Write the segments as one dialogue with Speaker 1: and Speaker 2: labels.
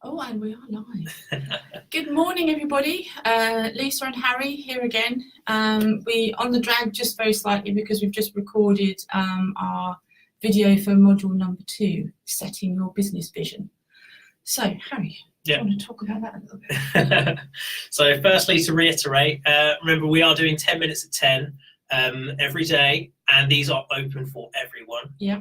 Speaker 1: Oh, and we are live. Good morning, everybody. Lisa and Harry here again. We on the drag just very slightly because we've just recorded our video for module number 2, setting your business vision. So, Harry, do you want to talk about that a little bit?
Speaker 2: So, firstly, to reiterate, remember we are doing 10 minutes at 10 every day, and these are open for everyone.
Speaker 1: Yeah.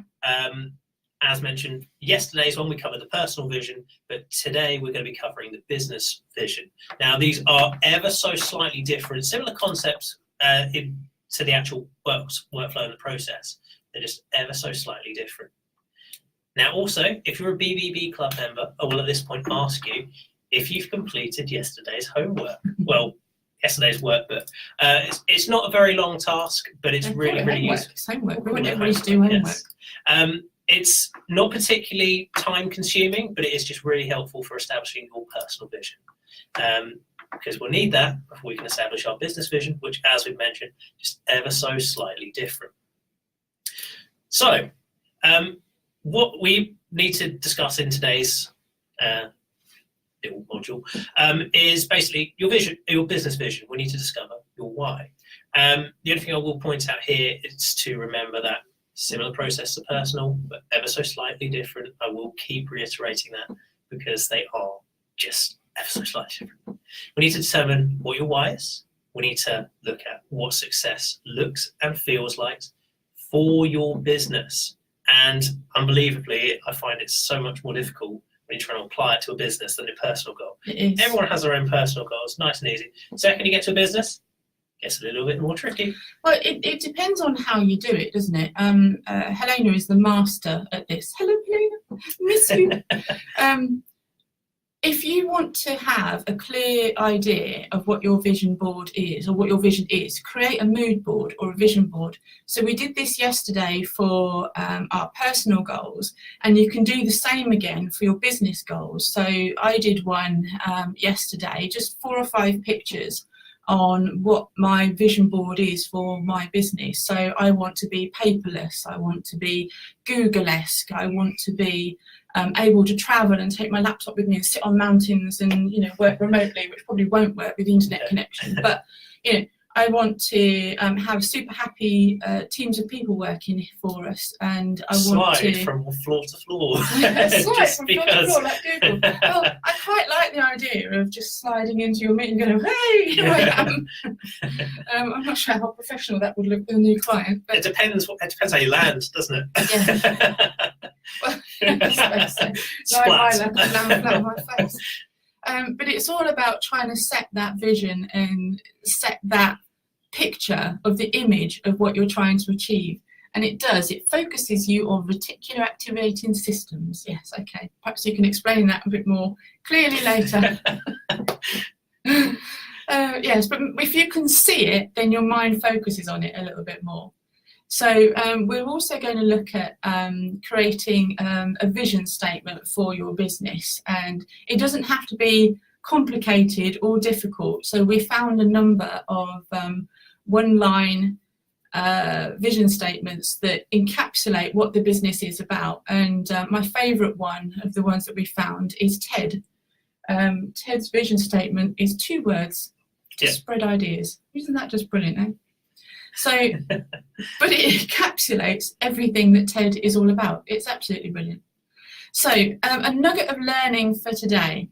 Speaker 2: As mentioned, yesterday's one we covered the personal vision, but today we're going to be covering the business vision. Now, these are ever so slightly different, similar concepts to the actual workflow and the process. They're just ever so slightly different. Now, also, if you're a BBB club member, I will at this point ask you if you've completed yesterday's homework. Well, yesterday's work, but it's not a very long task, but it's really useful.
Speaker 1: It's homework. We want everybody to do homework.
Speaker 2: Yes. It's not particularly time consuming, but it is just really helpful for establishing your personal vision. Because we'll need that before we can establish our business vision, which, as we've mentioned, just ever so slightly different. So, what we need to discuss in today's little module is basically your vision, your business vision. We need to discover your why. The only thing I will point out here is to remember that similar process to personal, but ever so slightly different. I will keep reiterating that because they are just ever so slightly different. We need to determine what your why is. We need to look at what success looks and feels like for your business. And unbelievably, I find it so much more difficult when you're trying to apply it to a business than a personal goal.
Speaker 1: It is.
Speaker 2: Everyone has their own personal goals, nice and easy. Second, you get to a business, it's a little bit more tricky.
Speaker 1: Well, it depends on how you do it, doesn't it? Helena is the master at this. Hello, Helena. Miss you. If you want to have a clear idea of what your vision board is, or what your vision is, create a mood board or a vision board. So we did this yesterday for our personal goals, and you can do the same again for your business goals. So I did one yesterday, just 4 or 5 pictures on what my vision board is for my business. So I want to be paperless, I want to be Google-esque, I want to be able to travel and take my laptop with me and sit on mountains and work remotely, which probably won't work with the internet connection. But I want to have super happy teams of people working for us, and I want to
Speaker 2: slide from floor to floor.
Speaker 1: Slide from floor to floor like Google. Well, I quite like the idea of just sliding into your meeting and going, "Hey, here I am." I'm not sure how professional that would look with a new client. But
Speaker 2: it depends how you land, doesn't it?
Speaker 1: Yeah. Well, I suppose so. Flat on my face. But it's all about trying to set that vision and set that picture of the image of what you're trying to achieve. And it focuses you on reticular activating systems. Yes, okay. Perhaps you can explain that a bit more clearly later. Yes, but if you can see it, then your mind focuses on it a little bit more. So we're also going to look at creating a vision statement for your business, and it doesn't have to be complicated or difficult. So we found a number of one-line vision statements that encapsulate what the business is about. And my favourite one of the ones that we found is TED. TED's vision statement is 2 words: to spread ideas. Isn't that just brilliant, eh? So, but it encapsulates everything that TED is all about. It's absolutely brilliant. So, a nugget of learning for today.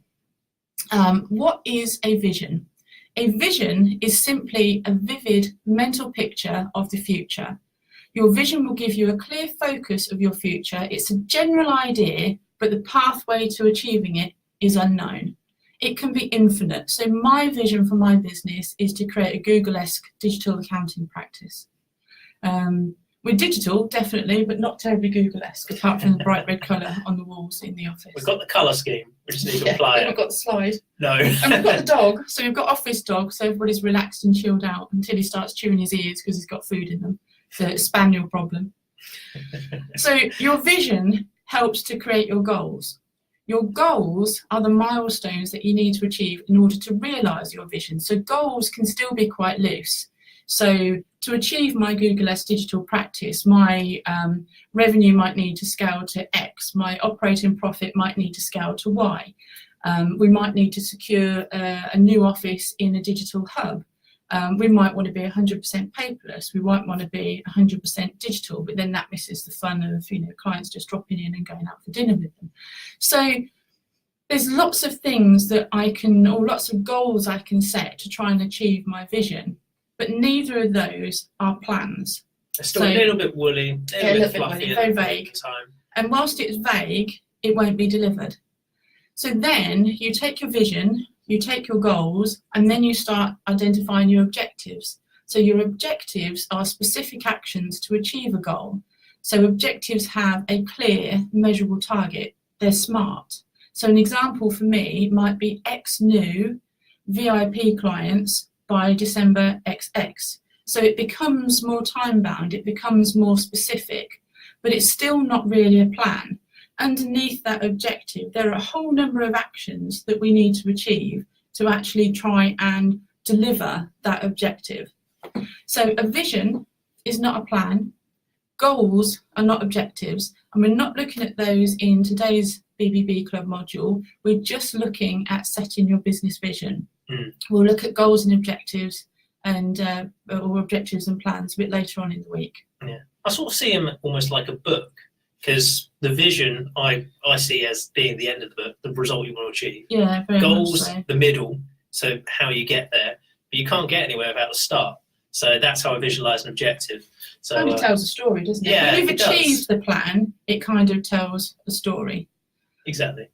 Speaker 1: What is a vision? A vision is simply a vivid mental picture of the future. Your vision will give you a clear focus of your future. It's a general idea, but the pathway to achieving it is unknown. It can be infinite. So my vision for my business is to create a Google-esque digital accounting practice. With digital, definitely, but not terribly Google-esque, apart from the bright red colour on the walls in the office.
Speaker 2: We've got the colour scheme, we just need to apply it.
Speaker 1: We've got the slide.
Speaker 2: No.
Speaker 1: And we've got the dog. So we've got office dog, so everybody's relaxed and chilled out until he starts chewing his ears because he's got food in them. So it's a spaniel problem. So your vision helps to create your goals. Your goals are the milestones that you need to achieve in order to realise your vision. So goals can still be quite loose. So to achieve my Google-esque digital practice, my revenue might need to scale to X, my operating profit might need to scale to Y. We might need to secure a new office in a digital hub. We might want to be 100% paperless. We might want to be 100% digital, but then that misses the fun of clients just dropping in and going out for dinner with them. So there's lots of things that lots of goals I can set to try and achieve my vision, but neither of those are plans.
Speaker 2: It's still a little bit woolly, a little bit fluffy,
Speaker 1: very vague. And whilst it's vague, it won't be delivered. So then you take your vision, you take your goals, and then you start identifying your objectives. So your objectives are specific actions to achieve a goal. So objectives have a clear, measurable target. They're SMART. So an example for me might be X new VIP clients by December XX. So it becomes more time bound, it becomes more specific, but it's still not really a plan. Underneath that objective, there are a whole number of actions that we need to achieve to actually try and deliver that objective. So a vision is not a plan, goals are not objectives, and we're not looking at those in today's BBB Club module. We're just looking at setting your business vision. We'll look at goals and objectives or objectives and plans a bit later on in the week.
Speaker 2: Yeah, I sort of see them almost like a book, because the vision I see as being the end of the book, the result you want to achieve.
Speaker 1: Yeah, very
Speaker 2: goals,
Speaker 1: much so.
Speaker 2: The middle, so how you get there, but you can't get anywhere without the start. So that's how I visualise an objective. So
Speaker 1: it kind of tells a story, doesn't it?
Speaker 2: Yeah,
Speaker 1: when you've achieved the plan, it kind of tells a story.
Speaker 2: Exactly.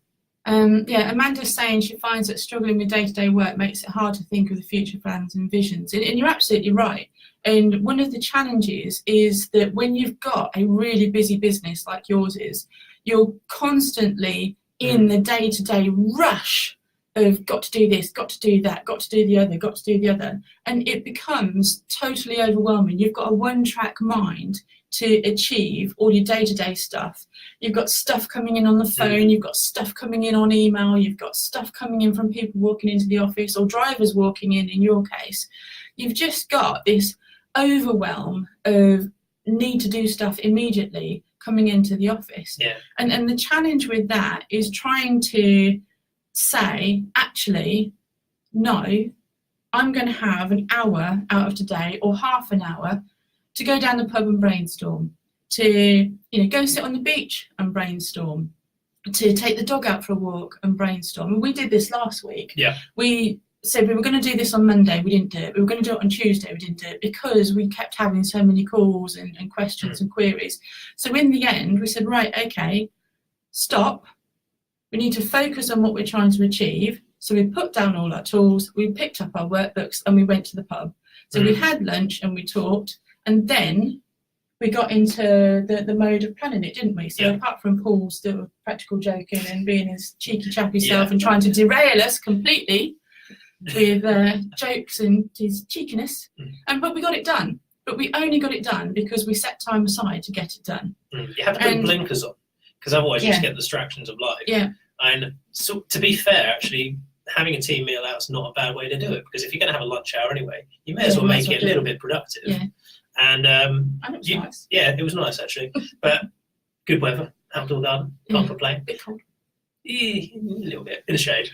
Speaker 1: Amanda's saying she finds that struggling with day-to-day work makes it hard to think of the future plans and visions. And you're absolutely right. And one of the challenges is that when you've got a really busy business like yours is, you're constantly in the day-to-day rush of got to do this, got to do that, got to do the other, got to do the other. And it becomes totally overwhelming. You've got a one-track mind to achieve all your day-to-day stuff. You've got stuff coming in on the phone, you've got stuff coming in on email, you've got stuff coming in from people walking into the office or drivers walking in your case. You've just got this overwhelm of need to do stuff immediately coming into the office.
Speaker 2: Yeah.
Speaker 1: And the challenge with that is trying to say, actually, no, I'm going to have an hour out of today or half an hour to go down the pub and brainstorm, to go sit on the beach and brainstorm, to take the dog out for a walk and brainstorm. And we did this last week.
Speaker 2: Yeah.
Speaker 1: We said we were going to do this on Monday, we didn't do it. We were going to do it on Tuesday, we didn't do it, because we kept having so many calls and questions and queries. So in the end, we said, right, okay, stop. We need to focus on what we're trying to achieve. So we put down all our tools, we picked up our workbooks, and we went to the pub. So we had lunch and we talked. And then we got into the mode of planning it, didn't we? So apart from Paul's sort of practical joking and being his cheeky chappy self and trying to derail us completely with jokes and his cheekiness, but we got it done. But we only got it done because we set time aside to get it done.
Speaker 2: You have to put blinkers on, because otherwise you just get distractions of life.
Speaker 1: Yeah.
Speaker 2: And so, to be fair, actually, having a team meal out is not a bad way to do it, because if you're going to have a lunch hour anyway, you may as well make it a little bit productive.
Speaker 1: Yeah.
Speaker 2: And
Speaker 1: it was nice.
Speaker 2: Yeah, it was nice actually. But good weather, outdoor garden, can't complain.
Speaker 1: A bit cold.
Speaker 2: A little bit in the shade.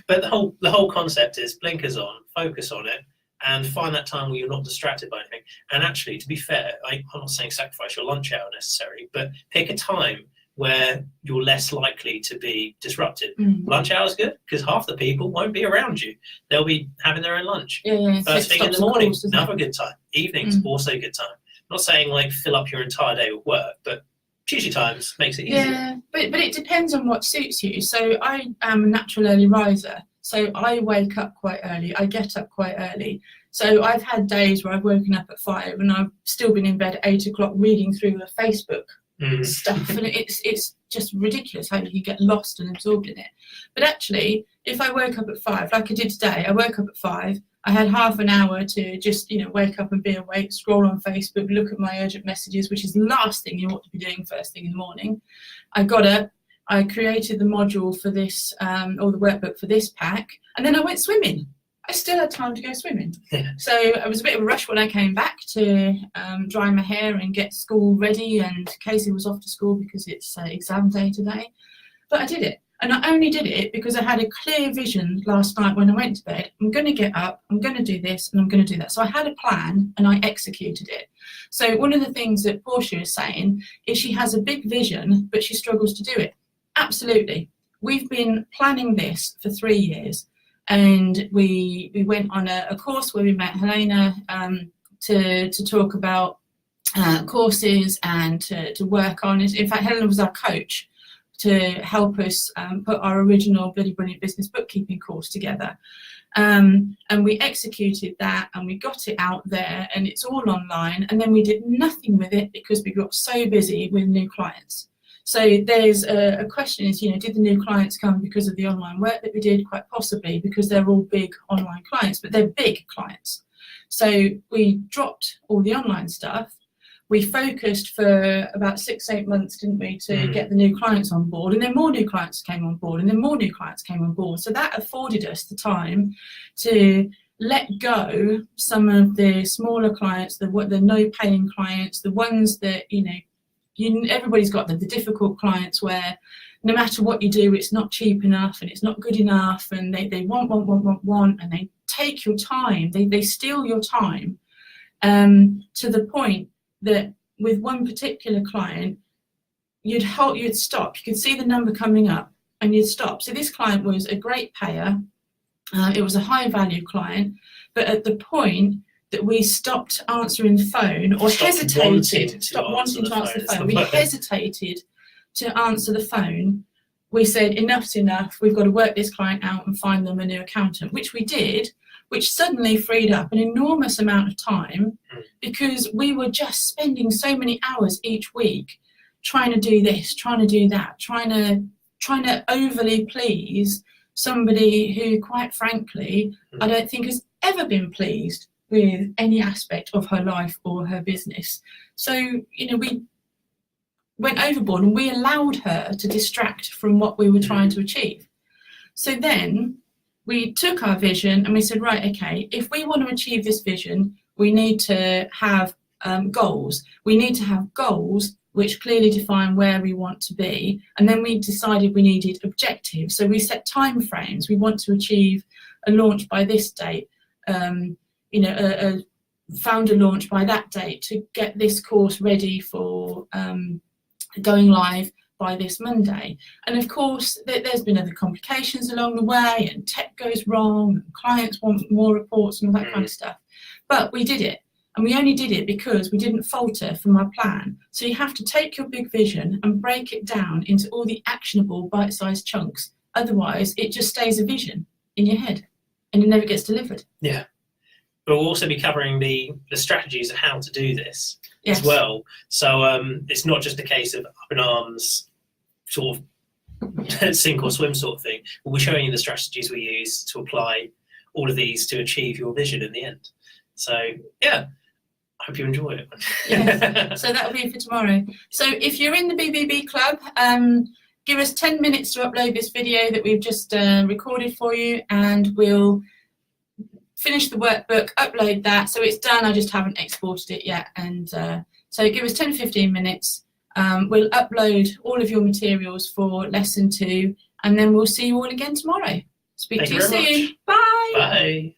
Speaker 2: But the whole concept is blinkers on, focus on it, and find that time where you're not distracted by anything. And actually, to be fair, I'm not saying sacrifice your lunch hour necessarily, but pick a time where you're less likely to be disrupted. Lunch hour is good, because half the people won't be around you. They'll be having their own lunch. First thing in the morning, another good time. Evenings, also a good time. I'm not saying like fill up your entire day with work, but choose your times, makes it easier.
Speaker 1: Yeah, but it depends on what suits you. So I am a natural early riser. So I wake up quite early, I get up quite early. So I've had days where I've woken up at 5 and I've still been in bed at 8 o'clock reading through the Facebook stuff, and it's just ridiculous how you can get lost and absorbed in it. But actually, if I woke up at 5, like I did today, I woke up at 5, I had half an hour to just wake up and be awake, scroll on Facebook, look at my urgent messages, which is the last thing you ought to be doing first thing in the morning. I got up, I created the module for this, or the workbook for this pack, and then I went swimming. I still had time to go swimming. So it was a bit of a rush when I came back to dry my hair and get school ready, and Casey was off to school because it's exam day today. But I did it. And I only did it because I had a clear vision last night when I went to bed. I'm going to get up, I'm going to do this, and I'm going to do that. So I had a plan and I executed it. So one of the things that Portia is saying is she has a big vision, but she struggles to do it. Absolutely. We've been planning this for 3 years, and we went on a course where we met Helena to talk about courses and to work on it. In fact, Helena was our coach to help us put our original Bloody Brilliant Business Bookkeeping course together. And we executed that and we got it out there and it's all online, and then we did nothing with it because we got so busy with new clients. So there's a question is, did the new clients come because of the online work that we did? Quite possibly, because they're all big online clients, but they're big clients. So we dropped all the online stuff. We focused for about 6-8 months, didn't we, to get the new clients on board, and then more new clients came on board, and then more new clients came on board. So that afforded us the time to let go some of the smaller clients, the no-paying clients, the ones that, everybody's got the difficult clients where no matter what you do, it's not cheap enough and it's not good enough, and they want, and they take your time, they steal your time, to the point that with one particular client, you'd stop. You could see the number coming up and you'd stop. So this client was a great payer. It was a high value client, but at the point that we stopped answering the phone or hesitated, stopped wanting to answer the phone, we hesitated to answer the phone. We said, enough's enough. We've got to work this client out and find them a new accountant, which we did, which suddenly freed up an enormous amount of time because we were just spending so many hours each week trying to do this, trying to do that, trying to overly please somebody who, quite frankly, I don't think has ever been pleased with any aspect of her life or her business. So, we went overboard and we allowed her to distract from what we were trying to achieve. So then we took our vision and we said, right, okay, if we want to achieve this vision, we need to have goals. We need to have goals which clearly define where we want to be. And then we decided we needed objectives. So we set time frames. We want to achieve a launch by this date, a founder launch by that date, to get this course ready for going live by this Monday. And of course, there's been other complications along the way, and tech goes wrong, and clients want more reports and all that kind of stuff. But we did it. And we only did it because we didn't falter from our plan. So you have to take your big vision and break it down into all the actionable bite-sized chunks. Otherwise, it just stays a vision in your head and it never gets delivered.
Speaker 2: Yeah. But we'll also be covering the strategies of how to do this as well. So it's not just a case of up in arms, sort of sink or swim sort of thing. We'll be showing you the strategies we use to apply all of these to achieve your vision in the end. So, yeah. Hope you enjoy it.
Speaker 1: Yes. So that'll be for tomorrow. So if you're in the BBB club, give us 10 minutes to upload this video that we've just recorded for you, and we'll finish the workbook, upload that. So it's done, I just haven't exported it yet. And so give us 10-15 minutes. We'll upload all of your materials for lesson 2, and then we'll see you all again tomorrow. Speak to you soon. Bye.
Speaker 2: Bye.